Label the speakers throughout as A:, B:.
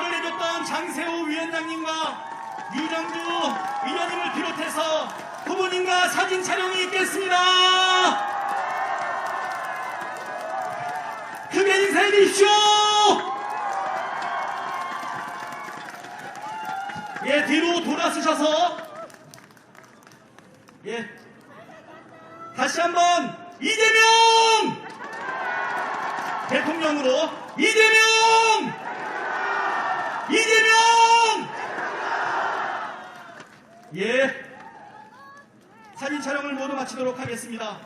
A: 허락을 해줬던 장세호 위원장님과 유정주 위원님을 비롯해서 후보님과 사진 촬영이 있겠습니다. 크게 인사해 주십시오. 예, 뒤로 돌아서셔서 예, 다시 한번 이재명 대통령으로 이재명 예, 사진 촬영을 모두 마치도록 하겠습니다.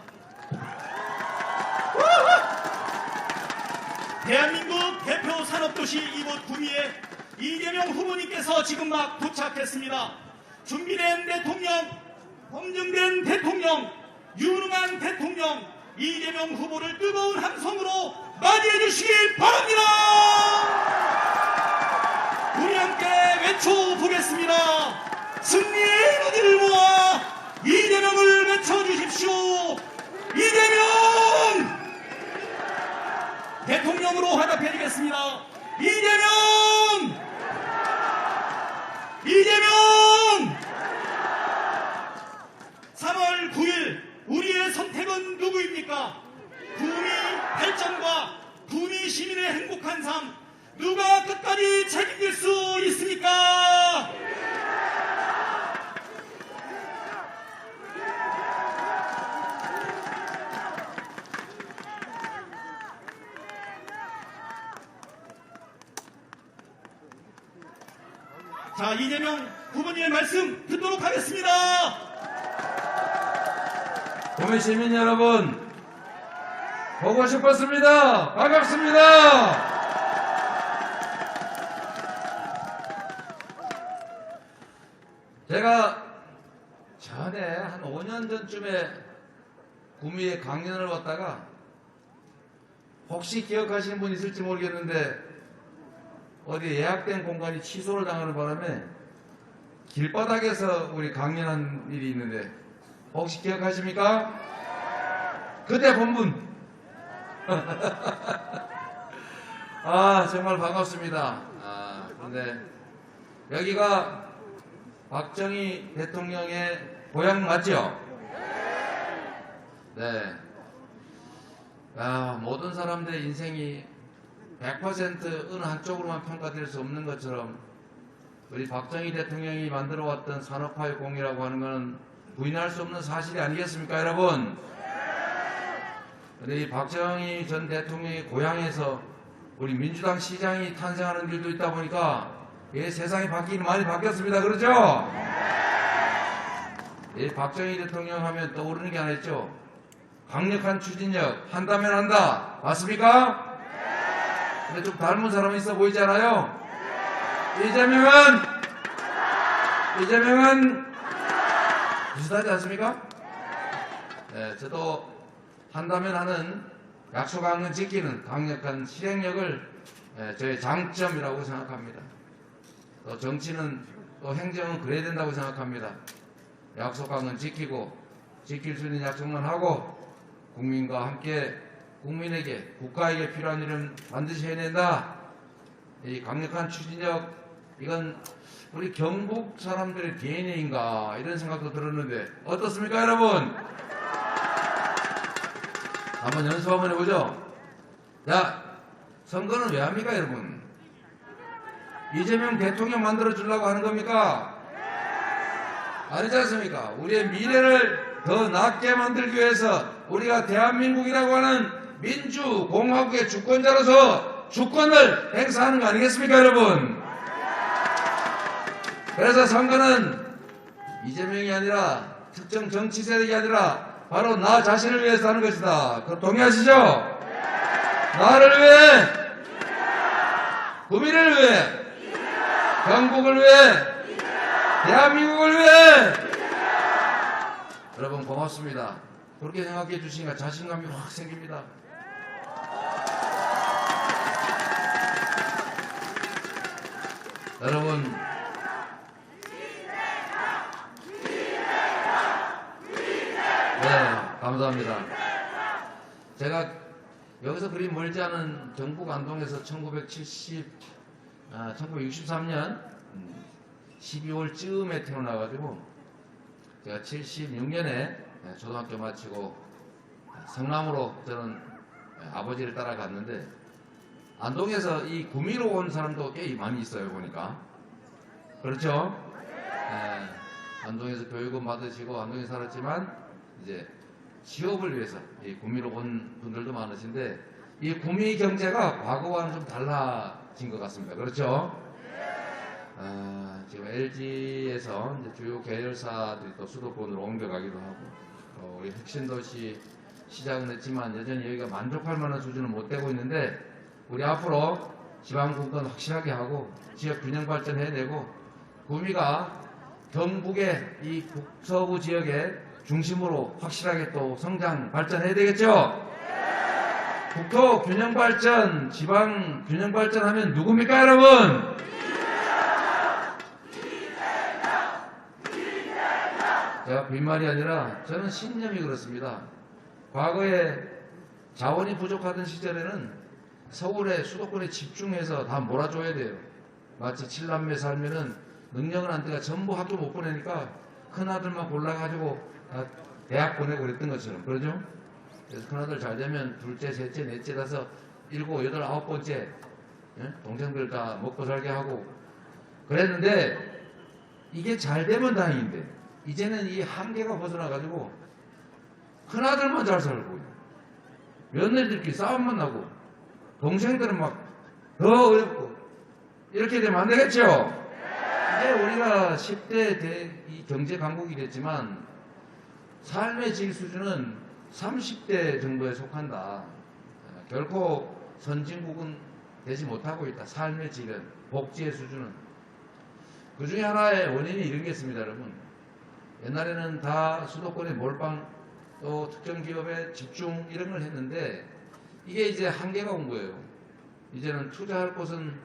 A: 대한민국 대표 산업도시 이곳 구미에 이재명 후보님께서 지금 막 도착했습니다. 준비된 대통령, 검증된 대통령, 유능한 대통령 이재명 후보를 뜨거운 함성으로 맞이해 주시길 바랍니다. 우리 함께 외쳐보겠습니다. 승리의 에너지를 모아 이재명을 외쳐주십시오. 이재명! 대통령으로 화답해드리겠습니다. 이재명! 3월 9일 우리의 선택은 누구입니까? 구미 발전과 구미 시민의 행복한 삶 누가 끝까지 책임질 수 있습니까? 자, 이재명 후보님의 말씀 듣도록 하겠습니다.
B: 구미 시민 여러분, 보고 싶었습니다. 반갑습니다. 제가 전에 한 5년 전쯤에 구미에 강연을 왔다가 혹시 기억하시는 분 있을지 모르겠는데 어디 예약된 공간이 취소를 당하는 바람에 길바닥에서 우리 강연한 일이 있는데 혹시 기억하십니까? 그때 본 분. 아, 정말 반갑습니다. 그런데 여기가 박정희 대통령의 고향 맞죠? 네. 모든 사람들의 인생이 100% 어느 한쪽으로만 평가될 수 없는 것처럼 우리 박정희 대통령이 만들어왔던 산업화의 공이라고 하는 것은 부인할 수 없는 사실이 아니겠습니까, 여러분? 근데 이 박정희 전 대통령의 고향에서 우리 민주당 시장이 탄생하는 일도 있다 보니까 세상이 바뀌긴 많이 바뀌었습니다. 그렇죠? 박정희 대통령 하면 떠오르는 게 하나 있죠. 강력한 추진력, 한다면 한다. 맞습니까? 근데 좀 닮은 사람이 있어 보이지 않아요? 이재명은 비슷하지 않습니까? 네, 저도 한다면 하는 약속한 건 지키는 강력한 실행력을 저의 장점이라고 생각합니다. 또 정치는 또 행정은 그래야 된다고 생각합니다. 약속한 건 지키고 지킬 수 있는 약속만 하고 국민과 함께 국민에게 국가에게 필요한 일은 반드시 해낸다. 이 강력한 추진력 이건 우리 경북 사람들의 DNA인가 이런 생각도 들었는데 어떻습니까 여러분? 한번 연습 한번 해보죠. 자, 선거는 왜 합니까 여러분? 이재명 대통령 만들어 주려고 하는 겁니까? 아니지 않습니까? 우리의 미래를 더 낫게 만들기 위해서 우리가 대한민국이라고 하는 민주공화국의 주권자로서 주권을 행사하는 거 아니겠습니까 여러분? 그래서 선거는 이재명이 아니라 특정 정치 세력이 아니라 바로 나 자신을 위해서 하는 것이다. 그거 동의하시죠? 나를 위해, 구미를 위해, 경북을 위해, 대한민국을 위해. 여러분 고맙습니다. 그렇게 생각해 주시니까 자신감이 확 생깁니다. 여러분 네, 감사합니다. 제가 여기서 그리 멀지 않은 경북 안동에서 1963년 12월쯤에 태어나가지고 제가 76년에 초등학교 마치고 성남으로 저는 아버지를 따라갔는데 안동에서 이 구미로 온 사람도 꽤 많이 있어요 보니까. 그렇죠? 안동에서 교육은 받으시고 안동에 살았지만 이제 취업을 위해서 이 구미로 온 분들도 많으신데 이 구미 경제가 과거와는 좀 달라진 것 같습니다. 그렇죠? 지금 LG에서 이제 주요 계열사들이 또 수도권으로 옮겨가기도 하고 우리 혁신도시 시작은 했지만 여전히 여기가 만족할 만한 수준은 못 되고 있는데 우리 앞으로 지방분권 확실하게 하고 지역 균형 발전 해내고 구미가 경북의 이 북서부 지역의 중심으로 확실하게 또 성장 발전해야 되겠죠? 국토 균형 발전, 지방 균형 발전하면 누굽니까 여러분? 제가 빈말이 아니라 저는 신념이 그렇습니다. 과거에 자원이 부족하던 시절에는 서울에 수도권에 집중해서 다 몰아줘야 돼요. 마치 7남매 살면은 능력은 안 돼가 전부 학교 못 보내니까 큰아들만 골라가지고 다 대학 보내고 그랬던 것처럼. 그러죠? 그래서 큰아들 잘 되면 둘째, 셋째, 넷째, 다섯, 일곱, 여덟, 아홉 번째 동생들 다 먹고 살게 하고 그랬는데 이게 잘 되면 다행인데 이제는 이 한계가 벗어나가지고 큰아들만 잘 살고 며느리들끼리 싸움만 나고 동생들은 막 더 어렵고 이렇게 되면 안 되겠죠? 이제 우리가 10대 이 경제 강국이 됐지만 삶의 질 수준은 30대 정도에 속한다. 결코 선진국은 되지 못하고 있다. 삶의 질은, 복지의 수준은. 그 중에 하나의 원인이 이런 게 있습니다, 여러분. 옛날에는 다 수도권에 몰빵 또 특정 기업에 집중 이런 걸 했는데 이게 이제 한계가 온 거예요. 이제는 투자할 곳은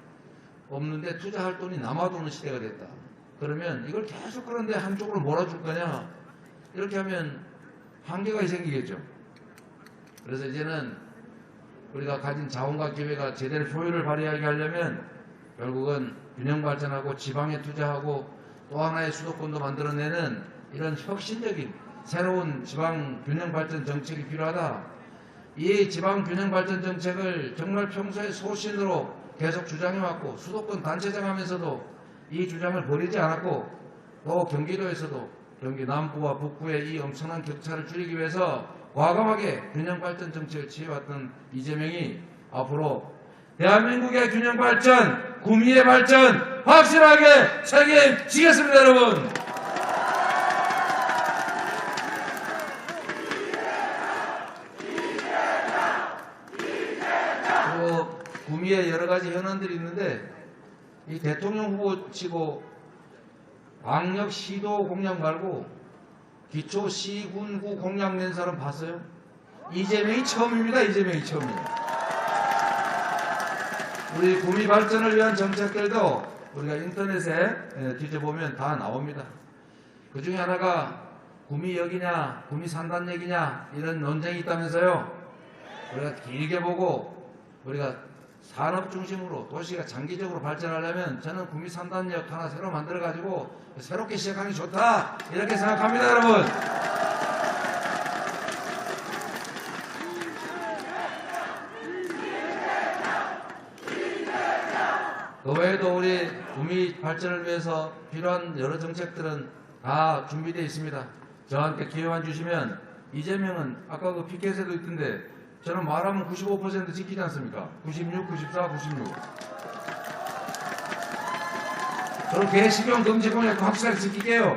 B: 없는데 투자할 돈이 남아도는 시대가 됐다. 그러면 이걸 계속 그런데 한쪽으로 몰아줄 거냐? 이렇게 하면 한계가 생기겠죠. 그래서 이제는 우리가 가진 자원과 기회가 제대로 효율을 발휘하게 하려면 결국은 균형 발전하고 지방에 투자하고 또 하나의 수도권도 만들어내는 이런 혁신적인 새로운 지방 균형 발전 정책이 필요하다. 이 지방 균형 발전 정책을 정말 평소에 소신으로 계속 주장해왔고 수도권 단체장 하면서도 이 주장을 버리지 않았고 또 경기도에서도 경기 남부와 북부의 이 엄청난 격차를 줄이기 위해서 과감하게 균형 발전 정책을 취해왔던 이재명이 앞으로 대한민국의 균형 발전, 구미의 발전 확실하게 책임지겠습니다, 여러분. 구미에 여러 가지 현안들이 있는데 이 대통령 후보 치고 광역 시도 공약 말고 기초 시군구 공약 낸 사람 봤어요? 이재명이 처음입니다. 이재명이 처음이에요. 우리 구미 발전을 위한 정책들도 우리가 인터넷에 뒤져보면 다 나옵니다. 그 중에 하나가 구미역이냐 구미 산단역이냐 이런 논쟁이 있다면서요. 우리가 길게 보고 우리가 산업 중심으로 도시가 장기적으로 발전하려면 저는 구미 산단역 하나 새로 만들어 가지고 새롭게 시작하는 게 좋다 이렇게 생각합니다, 여러분. 그 외에도 우리 구미 발전을 위해서 필요한 여러 정책들은 다 준비되어 있습니다. 저한테 기회만 주시면 이재명은 아까 그 피켓에도 있던데 저는 말하면 95% 지키지 않습니까? 96, 94, 96. 저는 개식용 금지 공약 확실하게 지킬게요.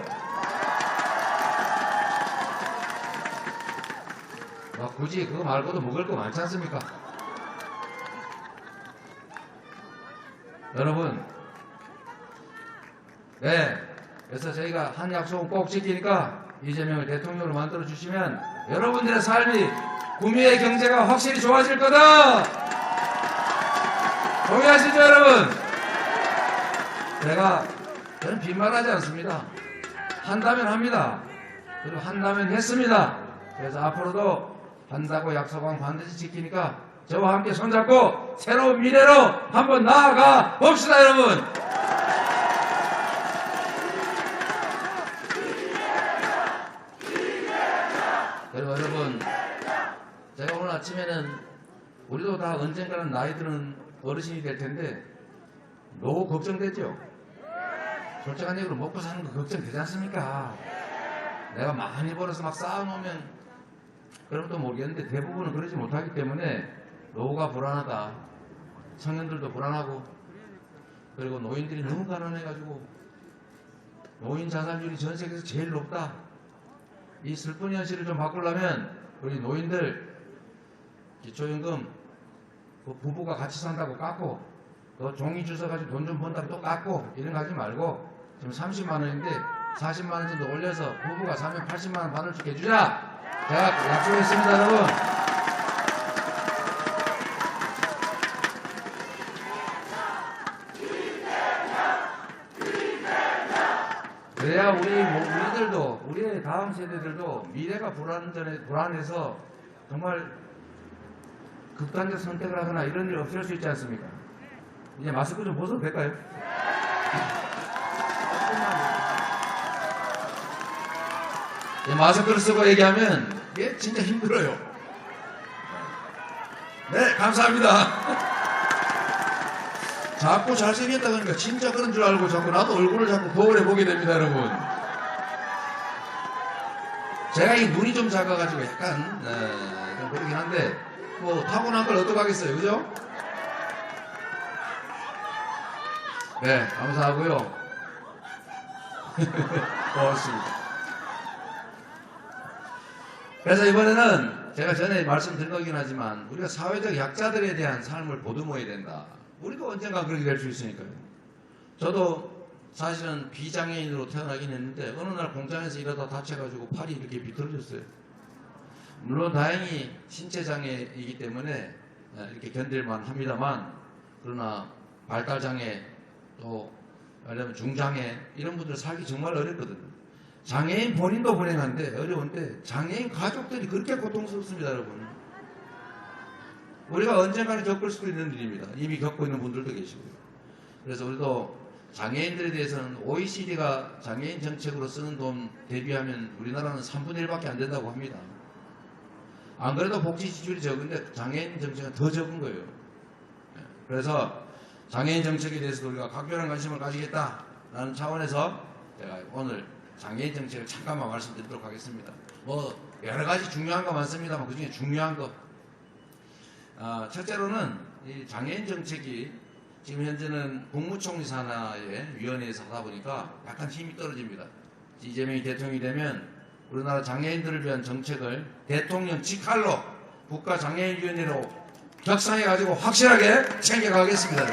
B: 굳이 그거 말고도 먹을 거 많지 않습니까? 여러분, 그래서 저희가 한 약속은 꼭 지키니까 이재명을 대통령으로 만들어 주시면 여러분들의 삶이 구미의 경제가 확실히 좋아질 거다. 동의하시죠, 여러분? 저는 빈말하지 않습니다. 한다면 합니다. 그리고 한다면 했습니다. 그래서 앞으로도 한다고 약속한 반드시 지키니까 저와 함께 손잡고 새로운 미래로 한번 나아가 봅시다, 여러분. 그리고 여러분, 제가 오늘 아침에는 우리도 다 언젠가는 나이 드는 어르신이 될 텐데 노후 걱정되죠? 솔직한 얘기로 먹고 사는 거 걱정되지 않습니까? 내가 많이 벌어서 막 쌓아놓으면 그럼 또 모르겠는데 대부분은 그러지 못하기 때문에 노후가 불안하다. 청년들도 불안하고 그리고 노인들이 너무 가난해가지고 노인 자살률이 전 세계에서 제일 높다. 이 슬픈 현실을 좀 바꾸려면 우리 노인들 기초연금 부부가 같이 산다고 깎고 또 종이 주워가지고 돈 좀 번다고 또 깎고 이런 거 하지 말고 지금 30만 원인데 40만 원 정도 올려서 부부가 사면 80만 원 반을 주게 해주자. 제가 약속했습니다, 여러분. 그래야 우리들도 우리의 다음 세대들도 미래가 불안해서 정말 극단적 선택을 하거나 이런 일 없을 수 있지 않습니까? 이제 마스크 좀 벗어도 될까요? 마스크를 쓰고 얘기하면 이게 진짜 힘들어요. 네, 감사합니다. 자꾸 잘생겼다 그러니까 진짜 그런 줄 알고 자꾸 나도 얼굴을 자꾸 거울에 보게 됩니다, 여러분. 제가 이 눈이 좀 작아가지고 약간 좀 그러긴 한데 뭐 타고난 걸 어떡하겠어요, 그죠? 네, 감사하고요. 고맙습니다. 그래서 이번에는 제가 전에 말씀드린 거긴 하지만 우리가 사회적 약자들에 대한 삶을 보듬어야 된다. 우리도 언젠가 그렇게 될 수 있으니까요. 저도 사실은 비장애인으로 태어나긴 했는데 어느 날 공장에서 일하다 다쳐가지고 팔이 이렇게 비틀어졌어요. 물론 다행히 신체장애이기 때문에 이렇게 견딜만 합니다만 그러나 발달장애 또 말하자면 중장애 이런 분들 살기 정말 어렵거든요. 장애인 본인도 불행한데 어려운데 장애인 가족들이 그렇게 고통스럽습니다, 여러분. 우리가 언젠가는 겪을 수도 있는 일입니다. 이미 겪고 있는 분들도 계시고요. 그래서 우리도 장애인들에 대해서는 OECD가 장애인 정책으로 쓰는 돈 대비하면 우리나라는 3분의 1밖에 안 된다고 합니다. 안 그래도 복지 지출이 적은데 장애인 정책은 더 적은 거예요. 그래서 장애인 정책에 대해서도 우리가 각별한 관심을 가지겠다라는 차원에서 제가 오늘 장애인 정책을 잠깐만 말씀드리도록 하겠습니다. 뭐 여러 가지 중요한 거 많습니다만 그 중에 중요한 거 첫째로는 이 장애인 정책이 지금 현재는 국무총리 산하의 위원회에서 하다 보니까 약간 힘이 떨어집니다. 이재명이 대통령이 되면 우리나라 장애인들을 위한 정책을 대통령 직할로 국가장애인위원회로 격상해가지고 확실하게 챙겨가겠습니다.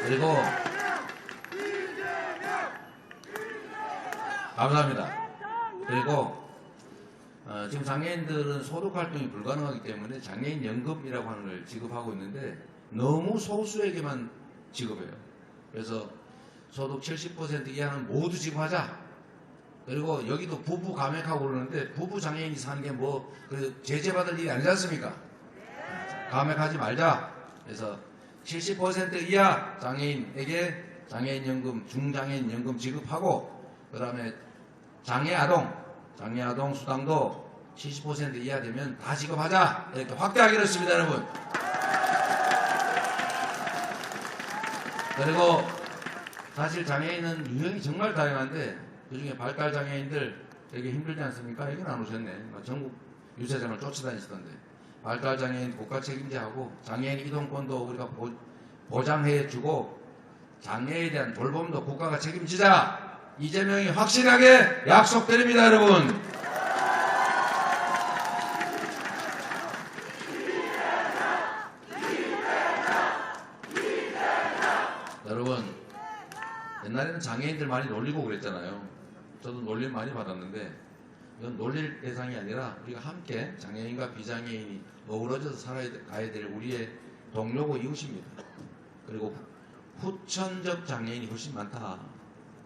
B: 그리고 감사합니다. 그리고 지금 장애인들은 소득활동이 불가능하기 때문에 장애인 연금이라고 하는 걸 지급하고 있는데 너무 소수에게만 지급해요. 그래서 소득 70% 이하는 모두 지급하자. 그리고 여기도 부부 감액하고 그러는데 부부 장애인이 사는 게 뭐 그 제재받을 일이 아니지 않습니까? 감액하지 말자. 그래서 70% 이하 장애인에게 장애인연금, 중장애인연금 지급하고 그 다음에 장애아동 수당도 70% 이하 되면 다 지급하자. 이렇게 확대하기로 했습니다, 여러분. 그리고 사실 장애인은 유형이 정말 다양한데 그중에 발달장애인들 되게 힘들지 않습니까? 여기는 안 오셨네. 전국 유세장을 쫓아다니시던데. 발달장애인 국가 책임제하고 장애인 이동권도 우리가 보장해주고 장애에 대한 돌봄도 국가가 책임지자. 이재명이 확실하게 약속드립니다, 여러분. 여러분, 옛날에는 장애인들 많이 놀리고 그랬잖아요. 저도 놀림 많이 받았는데 이건 놀릴 대상이 아니라 우리가 함께 장애인과 비장애인이 어우러져서 살아가야 될 우리의 동료고 이웃입니다. 그리고 후천적 장애인이 훨씬 많다.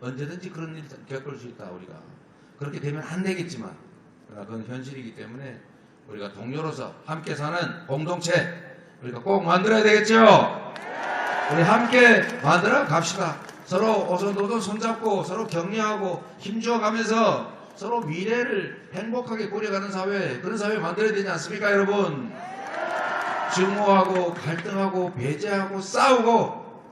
B: 언제든지 그런 일 겪을 수 있다. 우리가 그렇게 되면 안 되겠지만 그러나 그건 현실이기 때문에 우리가 동료로서 함께 사는 공동체 우리가 꼭 만들어야 되겠죠. 우리 함께 만들어 갑시다. 서로 오손도손 손잡고 서로 격려하고 힘주어 가면서 서로 미래를 행복하게 꾸려가는 사회, 그런 사회 만들어야 되지 않습니까, 여러분? 증오하고 갈등하고 배제하고 싸우고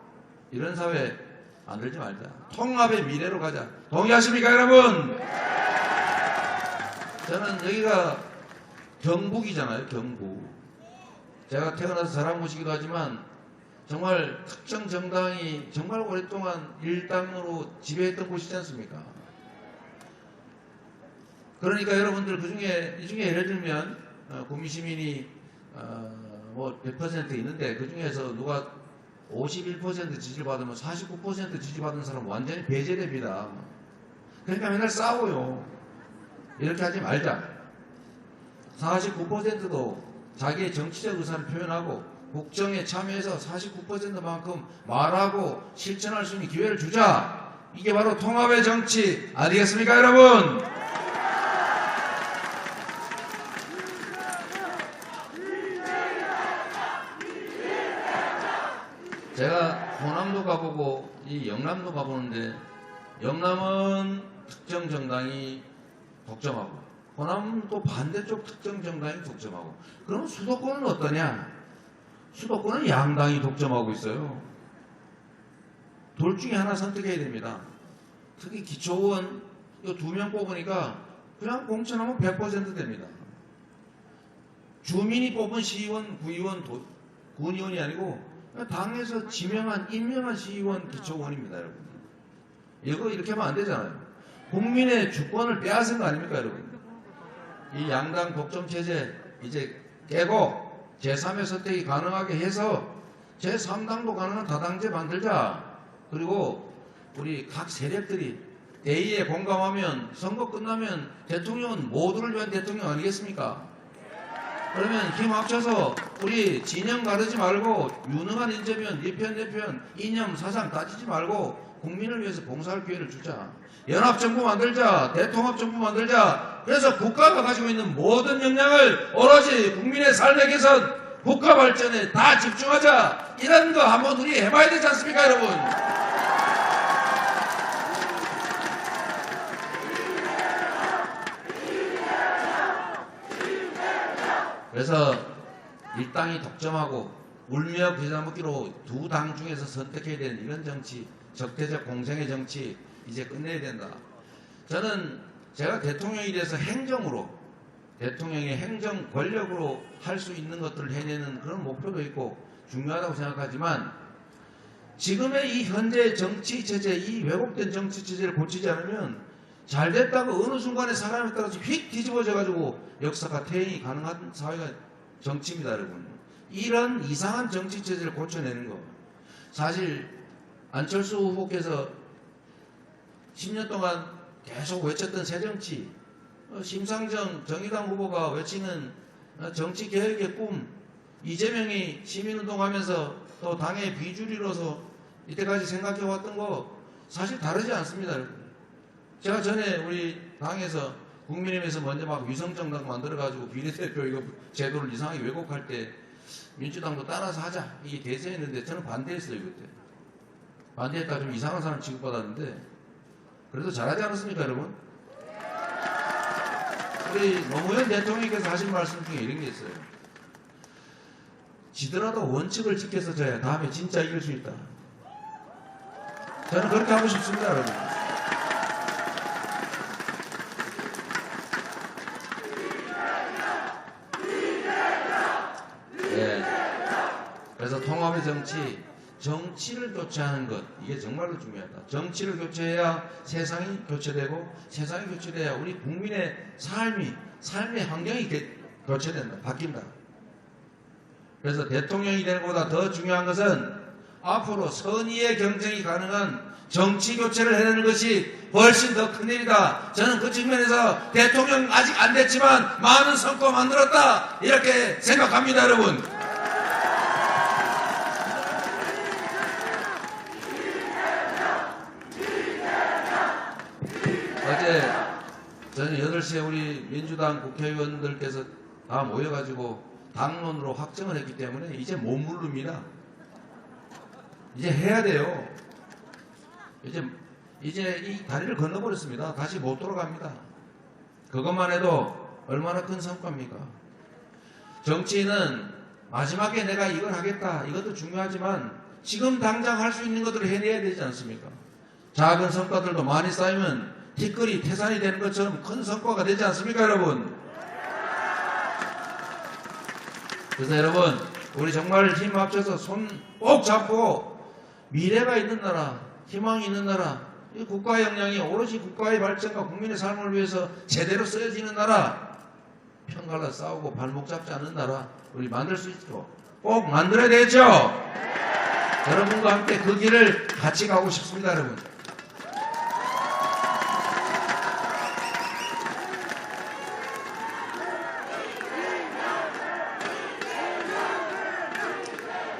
B: 이런 사회 만들지 말자. 통합의 미래로 가자. 동의하십니까, 여러분? 저는 여기가 경북이잖아요, 경북. 제가 태어나서 자란 곳이기도 하지만 정말 특정 정당이 정말 오랫동안 일당으로 지배했던 곳이지 않습니까? 그러니까 여러분들 이 중에 예를 들면 구미 시민이 뭐 100% 있는데 그 중에서 누가 51% 지지를 받으면 49% 지지받은 사람 완전히 배제됩니다. 그러니까 맨날 싸워요. 이렇게 하지 말자. 49%도 자기의 정치적 의사를 표현하고 국정에 참여해서 49%만큼 말하고 실천할 수 있는 기회를 주자. 이게 바로 통합의 정치 아니겠습니까, 여러분? 제가 호남도 가보고 이 영남도 가보는데 영남은 특정 정당이 독점하고 호남도 반대쪽 특정 정당이 독점하고 그럼 수도권은 어떠냐? 수도권은 양당이 독점하고 있어요. 둘 중에 하나 선택해야 됩니다. 특히 기초의원 이 2명 뽑으니까 그냥 공천하면 100% 됩니다. 주민이 뽑은 시의원, 구의원, 군의원이 아니고 당에서 지명한 임명한 시의원 기초의원입니다, 여러분. 이거 이렇게 하면 안 되잖아요. 국민의 주권을 빼앗은 거 아닙니까, 여러분? 이 양당 독점 체제 이제 깨고 제3의 선택이 가능하게 해서 제3당도 가능한 다당제 만들자. 그리고 우리 각 세력들이 대의에 공감하면 선거 끝나면 대통령은 모두를 위한 대통령 아니겠습니까? 그러면 힘 합쳐서 우리 진영 가르지 말고 유능한 인재면 네편 내편 이념 사상 따지지 말고 국민을 위해서 봉사할 기회를 주자. 연합정부 만들자. 대통합정부 만들자. 그래서 국가가 가지고 있는 모든 역량을 오로지 국민의 삶의 개선, 국가 발전에 다 집중하자. 이런 거 한번 우리 해봐야 되지 않습니까, 여러분? 그래서 일당이 독점하고 울며 겨자 먹기로 두 당 중에서 선택해야 되는 이런 정치, 적대적 공생의 정치 이제 끝내야 된다. 저는 제가 대통령이 돼서 행정으로 대통령의 행정 권력으로 할 수 있는 것들을 해내는 그런 목표도 있고 중요하다고 생각하지만 지금의 이 현재 정치 체제, 이 왜곡된 정치 체제를 고치지 않으면 잘 됐다고 어느 순간에 사람에 따라서 휙 뒤집어져 가지고 역사가 퇴행이 가능한 사회가 정치입니다, 여러분. 이런 이상한 정치 체제를 고쳐내는 거. 사실 안철수 후보께서 10년 동안 계속 외쳤던 새정치, 심상정 정의당 후보가 외치는 정치 개혁의 꿈, 이재명이 시민운동하면서 또 당의 비주류로서 이때까지 생각해왔던 거 사실 다르지 않습니다, 여러분. 제가 전에 우리 당에서 국민의힘에서 먼저 막 위성정당 만들어가지고 비례대표 이거 제도를 이상하게 왜곡할 때 민주당도 따라서 하자 이게 대세였는데 저는 반대했어요. 그때 반대했다 좀 이상한 사람 취급받았는데 그래도 잘하지 않았습니까, 여러분? 우리 노무현 대통령께서 하신 말씀 중에 이런 게 있어요. 지더라도 원칙을 지켜서 져야 다음에 진짜 이길 수 있다. 저는 그렇게 하고 싶습니다, 여러분. 그래서 통합의 정치, 정치를 교체하는 것 이게 정말로 중요하다. 정치를 교체해야 세상이 교체되고 세상이 교체돼야 우리 국민의 삶의 환경이 교체된다. 바뀐다. 그래서 대통령이 되는 것보다 더 중요한 것은 앞으로 선의의 경쟁이 가능한 정치 교체를 해내는 것이 훨씬 더 큰일이다. 저는 그 측면에서 대통령 아직 안 됐지만 많은 성과 만들었다. 이렇게 생각합니다, 여러분. 어제 저는 8시에 우리 민주당 국회의원들께서 다 모여가지고 당론으로 확정을 했기 때문에 이제 못 물릅니다. 이제 해야 돼요. 이제 이 다리를 건너버렸습니다. 다시 못 돌아갑니다. 그것만 해도 얼마나 큰 성과입니까? 정치인은 마지막에 내가 이걸 하겠다, 이것도 중요하지만 지금 당장 할 수 있는 것들을 해내야 되지 않습니까? 작은 성과들도 많이 쌓이면 티끌이 태산이 되는 것처럼 큰 성과가 되지 않습니까, 여러분? 그래서 여러분, 우리 정말 힘 합쳐서 손 꼭 잡고 미래가 있는 나라, 희망이 있는 나라, 이 국가의 역량이 오롯이 국가의 발전과 국민의 삶을 위해서 제대로 쓰여지는 나라, 편갈라 싸우고 발목 잡지 않는 나라 우리 만들 수 있도록 꼭 만들어야 되겠죠? 여러분과 함께 그 길을 같이 가고 싶습니다, 여러분.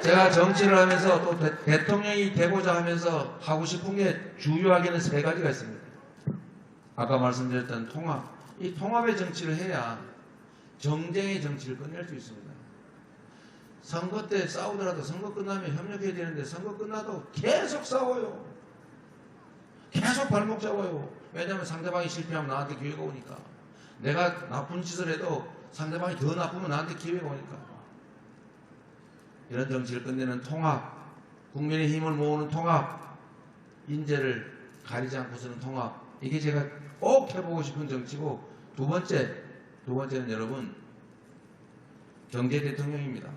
B: 제가 정치를 하면서 또 대통령이 되고자 하면서 하고 싶은 게 주요하게는 3가지가 있습니다. 아까 말씀드렸던 통합. 이 통합의 정치를 해야 정쟁의 정치를 끝낼 수 있습니다. 선거 때 싸우더라도 선거 끝나면 협력해야 되는데 선거 끝나도 계속 싸워요. 계속 발목 잡아요. 왜냐하면 상대방이 실패하면 나한테 기회가 오니까. 내가 나쁜 짓을 해도 상대방이 더 나쁘면 나한테 기회가 오니까. 이런 정치를 끝내는 통합, 국민의 힘을 모으는 통합, 인재를 가리지 않고서는 통합. 이게 제가 꼭 해보고 싶은 정치고, 두 번째는 여러분, 경제 대통령입니다.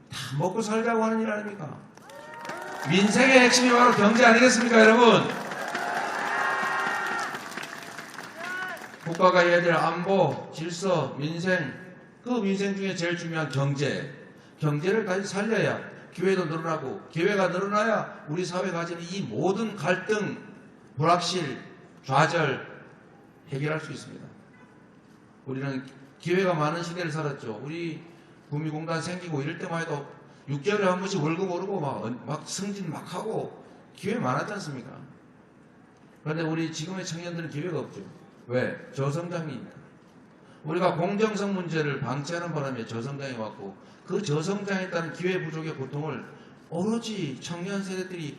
B: 다 먹고 살자고 하는 일 아닙니까? 민생의 핵심이 바로 경제 아니겠습니까, 여러분? 국가가 해야 될 안보, 질서, 민생, 그 민생 중에 제일 중요한 경제를 다시 살려야 기회도 늘어나고, 기회가 늘어나야 우리 사회가 가지는 이 모든 갈등, 불확실, 좌절 해결할 수 있습니다. 우리는 기회가 많은 시대를 살았죠. 우리 구미공단 생기고 이럴 때만 해도 6개월에 한 번씩 월급 오르고 막 승진 막 하고 기회 많았지 않습니까? 그런데 우리 지금의 청년들은 기회가 없죠. 왜? 저성장이니까. 우리가 공정성 문제를 방치하는 바람에 저성장이 왔고, 그 저성장에 따른 기회 부족의 고통을 오로지 청년 세대들이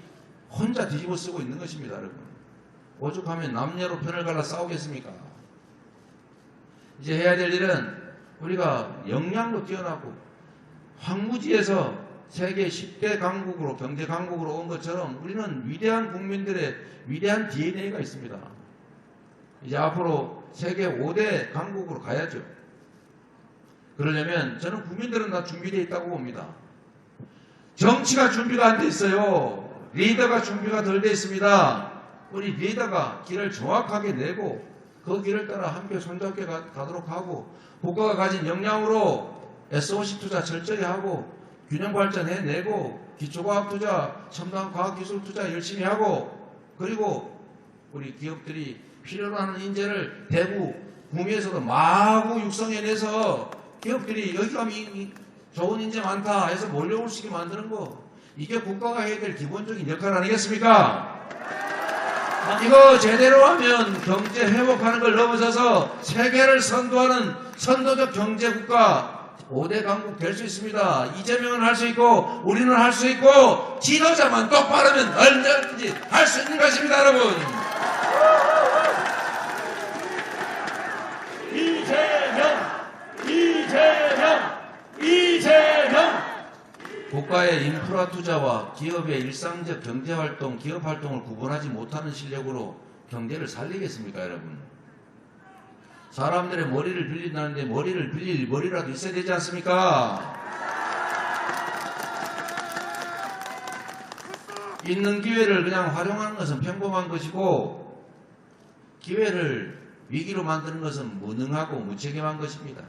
B: 혼자 뒤집어 쓰고 있는 것입니다, 여러분. 오죽하면 남녀로 편을 갈라 싸우겠습니까? 이제 해야 될 일은 우리가 역량도 뛰어나고 황무지에서 세계 10대 강국으로, 경제 강국으로 온 것처럼 우리는 위대한 국민들의 위대한 DNA가 있습니다. 이제 앞으로 세계 5대 강국으로 가야죠. 그러려면 저는 국민들은 다 준비되어 있다고 봅니다. 정치가 준비가 안 돼 있어요. 리더가 준비가 덜 돼 있습니다. 우리 리더가 길을 정확하게 내고 그 길을 따라 함께 손잡게 가도록 하고, 국가가 가진 역량으로 SOC 투자 철저히 하고, 균형 발전 해내고, 기초과학 투자, 첨단 과학기술 투자 열심히 하고, 그리고 우리 기업들이 필요로 하는 인재를 대구, 구미에서도 마구 육성해내서 기업들이 여기 가면 좋은 인재 많다 해서 몰려올 수 있게 만드는 거, 이게 국가가 해야 될 기본적인 역할 아니겠습니까? 이거 제대로 하면 경제 회복하는 걸 넘어서서 세계를 선도하는 선도적 경제국가 5대 강국 될 수 있습니다. 이재명은 할 수 있고 우리는 할 수 있고, 지도자만 똑바르면 얼마든지 할 수 있는 것입니다, 여러분. 이재명! 국가의 인프라 투자와 기업의 일상적 경제활동, 기업활동을 구분하지 못하는 실력으로 경제를 살리겠습니까, 여러분? 사람들의 머리를 빌린다는데 머리를 빌릴 머리라도 있어야 되지 않습니까? 있는 기회를 그냥 활용하는 것은 평범한 것이고, 기회를 위기로 만드는 것은 무능하고 무책임한 것입니다.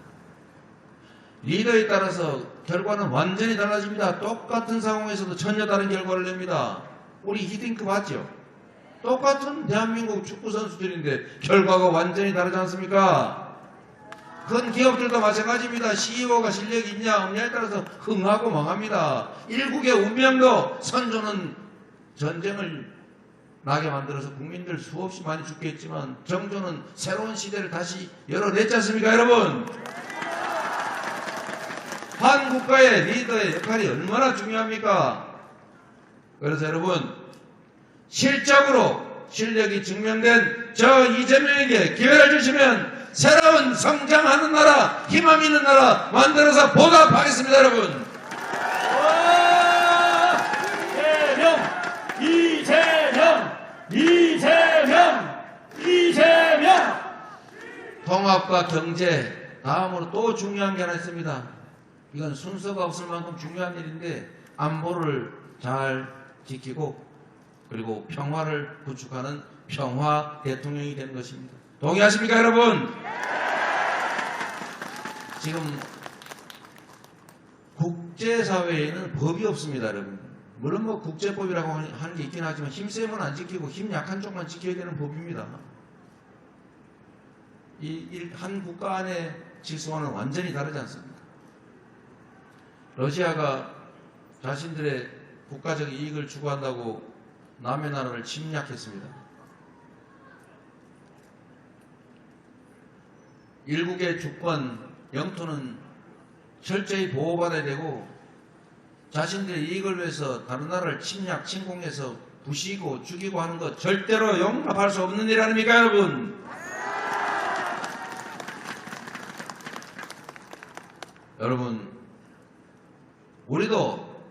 B: 리더에 따라서 결과는 완전히 달라집니다. 똑같은 상황에서도 전혀 다른 결과를 냅니다. 우리 히딩크 봤죠? 똑같은 대한민국 축구 선수들인데 결과가 완전히 다르지 않습니까? 큰 기업들도 마찬가지입니다. CEO가 실력이 있냐 없냐에 따라서 흥하고 망합니다. 일국의 운명도 선조는 전쟁을 나게 만들어서 국민들 수없이 많이 죽겠지만 정조는 새로운 시대를 다시 열어냈지 않습니까, 여러분? 한 국가의 리더의 역할이 얼마나 중요합니까? 그래서 여러분, 실적으로 실력이 증명된 저 이재명에게 기회를 주시면 새로운 성장하는 나라, 희망 있는 나라 만들어서 보답하겠습니다, 여러분.
A: 이재명!
B: 통합과 경제, 다음으로 또 중요한 게 하나 있습니다. 이건 순서가 없을 만큼 중요한 일인데 안보를 잘 지키고 그리고 평화를 구축하는 평화 대통령이 되는 것입니다. 동의하십니까, 여러분? 지금 국제사회에는 법이 없습니다, 여러분. 물론 뭐 국제법이라고 하는 게 있긴 하지만 힘세면 안 지키고 힘 약한 쪽만 지켜야 되는 법입니다. 한 국가 안의 질서와는 완전히 다르지 않습니까? 러시아가 자신들의 국가적 이익을 추구한다고 남의 나라를 침략했습니다. 일국의 주권, 영토는 철저히 보호받아야 되고 자신들의 이익을 위해서 다른 나라를 침략, 침공해서 부시고 죽이고 하는 것 절대로 용납할 수 없는 일 아닙니까, 여러분? 여러분, 우리도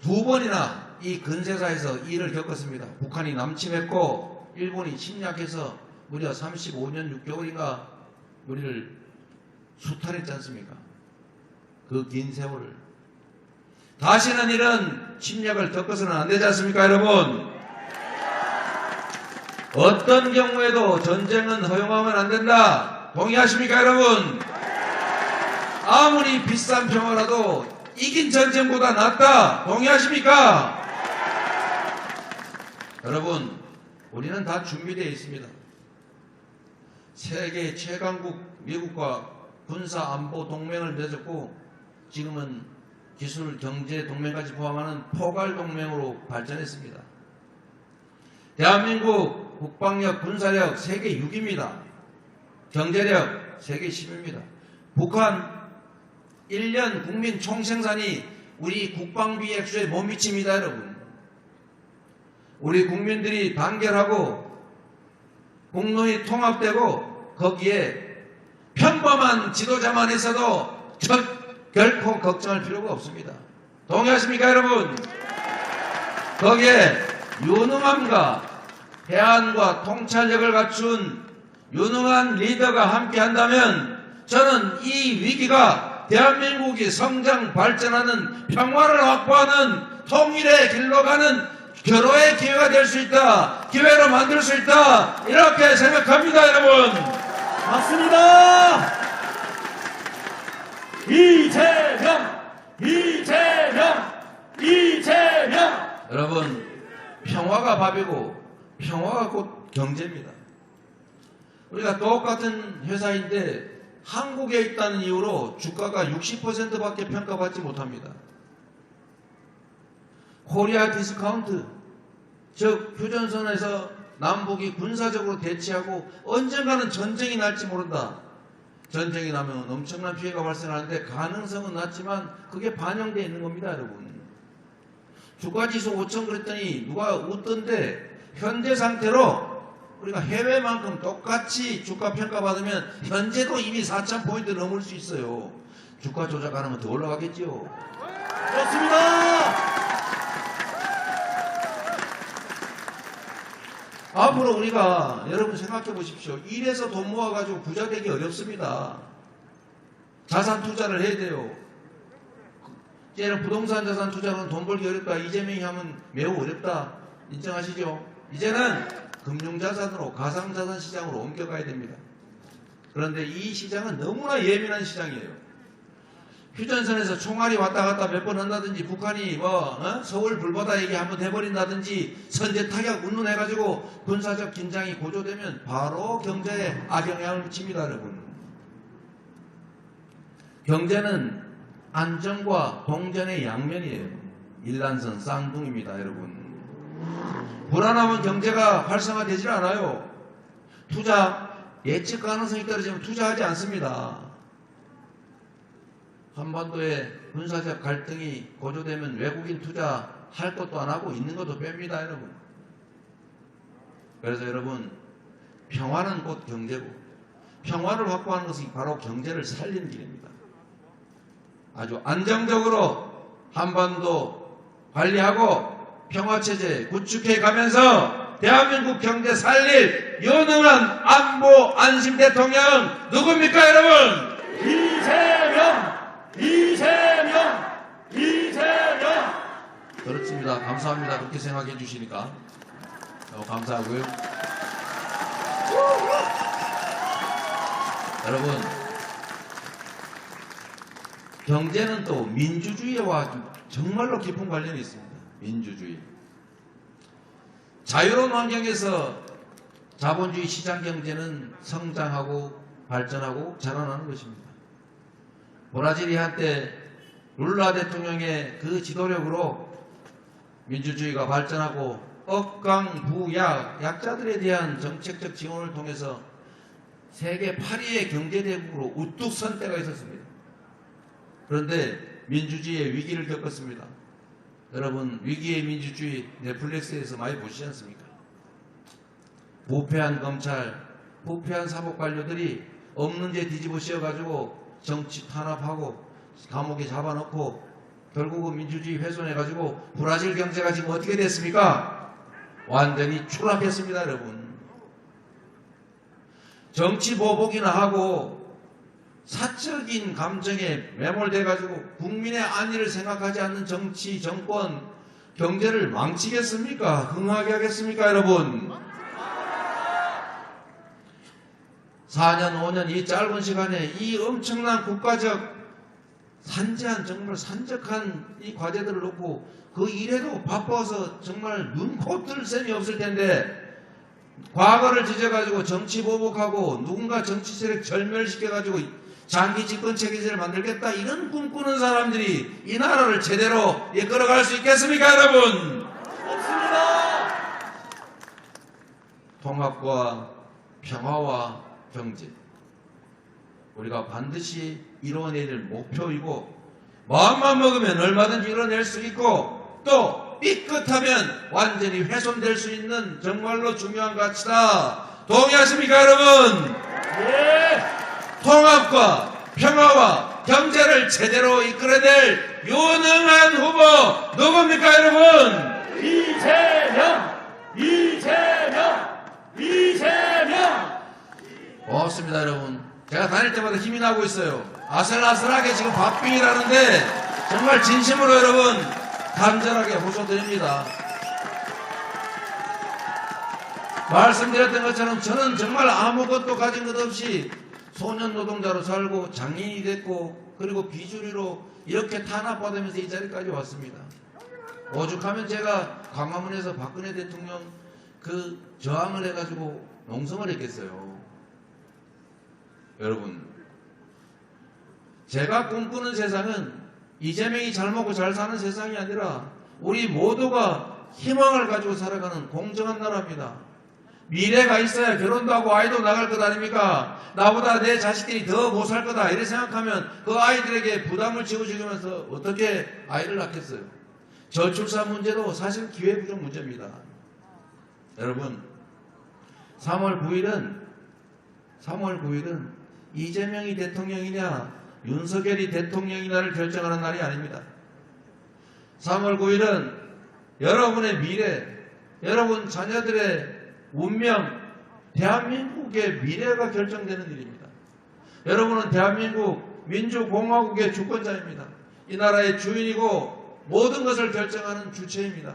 B: 두 번이나 이 근세사에서 일을 겪었습니다. 북한이 남침했고 일본이 침략해서 무려 35년 6개월인가 우리를 수탈했지 않습니까? 그 긴 세월을. 다시는 이런 침략을 겪어서는 안 되지 않습니까, 여러분? 어떤 경우에도 전쟁은 허용하면 안 된다. 동의하십니까, 여러분? 아무리 비싼 평화라도 이긴 전쟁보다 낫다. 동의하십니까? 여러분, 우리는 다 준비되어 있습니다. 세계 최강국 미국과 군사 안보 동맹을 맺었고 지금은 기술 경제 동맹까지 포함하는 포괄 동맹으로 발전했습니다. 대한민국 국방력 군사력 세계 6위입니다. 경제력 세계 10위입니다. 북한 1년 국민 총생산이 우리 국방비 액수에 못 미칩니다, 여러분. 우리 국민들이 단결하고 국론이 통합되고 거기에 평범한 지도자만 있어도 결코 걱정할 필요가 없습니다. 동의하십니까, 여러분? 거기에 유능함과 해안과 통찰력을 갖춘 유능한 리더가 함께한다면 저는 이 위기가 대한민국이 성장 발전하는 평화를 확보하는 통일의 길로 가는 결호의 기회가 될 수 있다. 기회로 만들 수 있다. 이렇게 생각합니다, 여러분.
A: 맞습니다. 이재명!
B: 여러분, 평화가 밥이고 평화가 곧 경제입니다. 우리가 똑같은 회사인데 한국에 있다는 이유로 주가가 60%밖에 평가받지 못합니다. 코리아 디스카운트, 즉 휴전선에서 남북이 군사적으로 대치하고 언젠가는 전쟁이 날지 모른다. 전쟁이 나면 엄청난 피해가 발생하는데 가능성은 낮지만 그게 반영되어 있는 겁니다, 여러분. 주가지수 5천 그랬더니 누가 웃던데 현재 상태로 우리가 해외만큼 똑같이 주가 평가받으면 현재도 이미 4,000포인트 넘을 수 있어요. 주가 조작 안 하면 더 올라가겠지요.
A: 그렇습니다.
B: 앞으로 우리가 여러분 생각해 보십시오. 일해서 돈 모아가지고 부자 되기 어렵습니다. 자산 투자를 해야 돼요. 이제는 부동산 자산 투자는 돈 벌기 어렵다. 이재명이 하면 매우 어렵다. 인정하시죠? 이제는 금융자산으로 가상자산 시장으로 옮겨가야 됩니다. 그런데 이 시장은 너무나 예민한 시장이에요. 휴전선에서 총알이 왔다 갔다 몇 번 한다든지 북한이 서울 불바다 얘기 한번 해버린다든지 선제 타격 운운해가지고 군사적 긴장이 고조되면 바로 경제에 악영향을 미칩니다, 여러분. 경제는 안정과 동전의 양면이에요. 일란선 쌍둥이입니다, 여러분. 불안하면 경제가 활성화되질 않아요. 투자, 예측 가능성이 떨어지면 투자하지 않습니다. 한반도에 군사적 갈등이 고조되면 외국인 투자할 것도 안 하고 있는 것도 뺍니다, 여러분. 그래서 여러분, 평화는 곧 경제고, 평화를 확보하는 것이 바로 경제를 살리는 길입니다. 아주 안정적으로 한반도 관리하고 평화체제 구축해 가면서 대한민국 경제 살릴 유능한 안보 안심 대통령 누굽니까, 여러분?
A: 이재명!
B: 그렇습니다. 감사합니다. 그렇게 생각해 주시니까 감사하고요. 여러분, 경제는 또 민주주의와 정말로 깊은 관련이 있습니다. 민주주의. 자유로운 환경에서 자본주의 시장 경제는 성장하고 발전하고 자라나는 것입니다. 브라질이 한때 룰라 대통령의 그 지도력으로 민주주의가 발전하고 억강부약, 약자들에 대한 정책적 지원을 통해서 세계 8위의 경제대국으로 우뚝 선 때가 있었습니다. 그런데 민주주의의 위기를 겪었습니다. 여러분, 위기의 민주주의 넷플릭스에서 많이 보시지 않습니까? 부패한 검찰, 부패한 사법관료들이 없는 죄 뒤집어 씌워가지고 정치 탄압하고 감옥에 잡아놓고 결국은 민주주의 훼손해가지고 브라질 경제가 지금 어떻게 됐습니까? 완전히 추락했습니다, 여러분. 정치 보복이나 하고 사적인 감정에 매몰돼가지고 국민의 안위를 생각하지 않는 정치, 정권, 경제를 망치겠습니까? 흥하게 하겠습니까, 여러분? 4년, 5년 이 짧은 시간에 이 엄청난 국가적 산재한, 정말 산적한 이 과제들을 놓고 그 일에도 바빠서 정말 눈코 뜰 셈이 없을 텐데 과거를 지져가지고 정치 보복하고 누군가 정치 세력 절멸시켜가지고 장기 집권 체제를 만들겠다 이런 꿈꾸는 사람들이 이 나라를 제대로 이끌어갈 수 있겠습니까, 여러분?
A: 없습니다.
B: 통합과 평화와 경제, 우리가 반드시 이뤄낼 목표이고 마음만 먹으면 얼마든지 이뤄낼 수 있고 또 삐끗하면 완전히 훼손될 수 있는 정말로 중요한 가치다. 동의하십니까, 여러분?
A: 예.
B: 통합과 평화와 경제를 제대로 이끌어낼 유능한 후보 누굽니까, 여러분?
A: 이재명!
B: 고맙습니다, 여러분. 제가 다닐 때마다 힘이 나고 있어요. 아슬아슬하게 지금 박빙이라는데 정말 진심으로 여러분 간절하게 호소드립니다. 말씀드렸던 것처럼 저는 정말 아무것도 가진 것 없이 소년 노동자로 살고 장애인이 됐고 그리고 비주류로 이렇게 탄압받으면서 이 자리까지 왔습니다. 오죽하면 제가 광화문에서 박근혜 대통령 그 저항을 해가지고 농성을 했겠어요. 여러분, 제가 꿈꾸는 세상은 이재명이 잘 먹고 잘 사는 세상이 아니라 우리 모두가 희망을 가지고 살아가는 공정한 나라입니다. 미래가 있어야 결혼도 하고 아이도 나갈 것 아닙니까? 나보다 내 자식들이 더 못 살 거다 이렇게 생각하면 그 아이들에게 부담을 지어주면서 어떻게 아이를 낳겠어요? 저출산 문제도 사실 기회부족 문제입니다. 여러분, 3월 9일은 이재명이 대통령이냐 윤석열이 대통령이냐를 결정하는 날이 아닙니다. 3월 9일은 여러분의 미래, 여러분 자녀들의 운명, 대한민국의 미래가 결정되는 일입니다. 여러분은 대한민국 민주공화국의 주권자입니다. 이 나라의 주인이고 모든 것을 결정하는 주체입니다.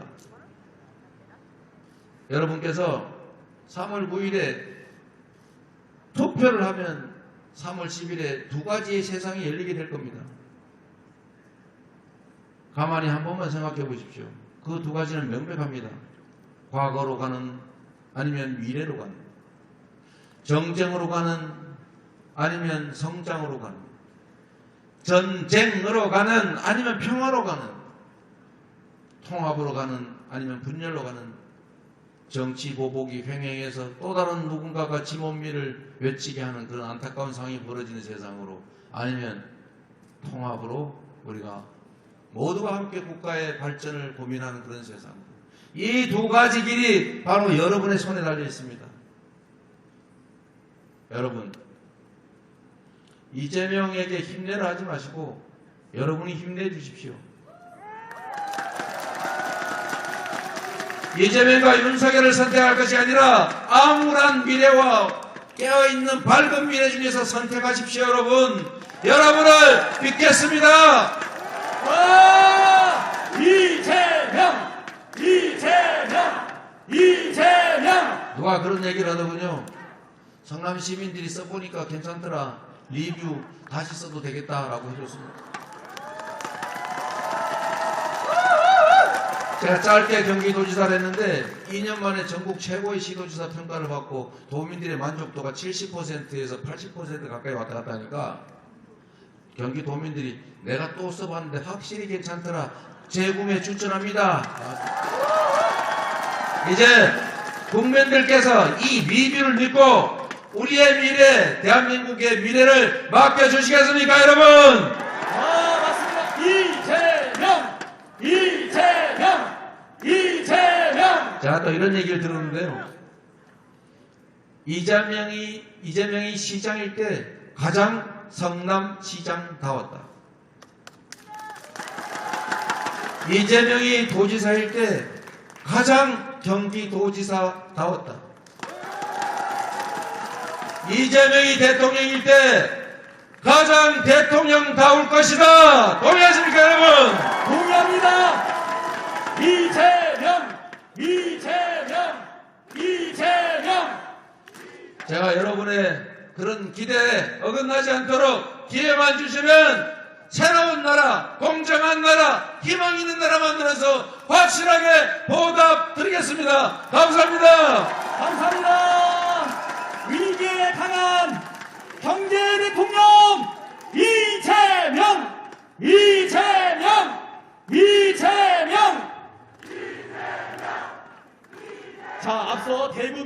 B: 여러분께서 3월 9일에 투표를 하면 3월 10일에 두 가지의 세상이 열리게 될 겁니다. 가만히 한 번만 생각해 보십시오. 그 두 가지는 명백합니다. 과거로 가는 아니면 미래로 가는, 정쟁으로 가는 아니면 성장으로 가는, 전쟁으로 가는 아니면 평화로 가는, 통합으로 가는 아니면 분열로 가는 정치 보복이 횡행해서 또 다른 누군가가 지몬미를 외치게 하는 그런 안타까운 상황이 벌어지는 세상으로, 아니면 통합으로 우리가 모두가 함께 국가의 발전을 고민하는 그런 세상으로, 이 두 가지 길이 바로 여러분의 손에 달려 있습니다. 여러분, 이재명에게 힘내라 하지 마시고 여러분이 힘내주십시오. 이재명과 윤석열을 선택할 것이 아니라 암울한 미래와 깨어있는 밝은 미래 중에서 선택하십시오. 여러분, 여러분을 믿겠습니다.
A: 와! 이재명! 이재명! 이재명!
B: 누가 그런 얘기를 하더군요. 성남 시민들이 써보니까 괜찮더라, 리뷰 다시 써도 되겠다라고 해줬습니다. 제가 짧게 경기도지사를 했는데 2년 만에 전국 최고의 시도지사 평가를 받고 도민들의 만족도가 70%에서 80% 가까이 왔다 갔다 하니까 경기도민들이 내가 또 써봤는데 확실히 괜찮더라, 재구매 추천합니다. 이제 국민들께서 이 리뷰를 믿고 우리의 미래, 대한민국의 미래를 맡겨주시겠습니까, 여러분?
A: 맞습니다. 이재명! 이재명! 이재명!
B: 제가 또 이런 얘기를 들었는데요. 이재명이 시장일 때 가장 성남시장다웠다. 이재명이 도지사일 때 가장 경기도지사다웠다. 이재명이 대통령일 때 가장 대통령다울 것이다. 동의하십니까, 여러분?
A: 동의합니다. 이재명! 이재명! 이재명!
B: 제가 여러분의 그런 기대에 어긋나지 않도록 기회만 주시면 새로운 나라, 공정한 나라, 희망 있는 나라 만들어서 확실하게 보답 드리겠습니다. 감사합니다.
A: 감사합니다. 위기에 강한 경제 대통령 이재명! 이재명! 이재명! 자, 앞서 대구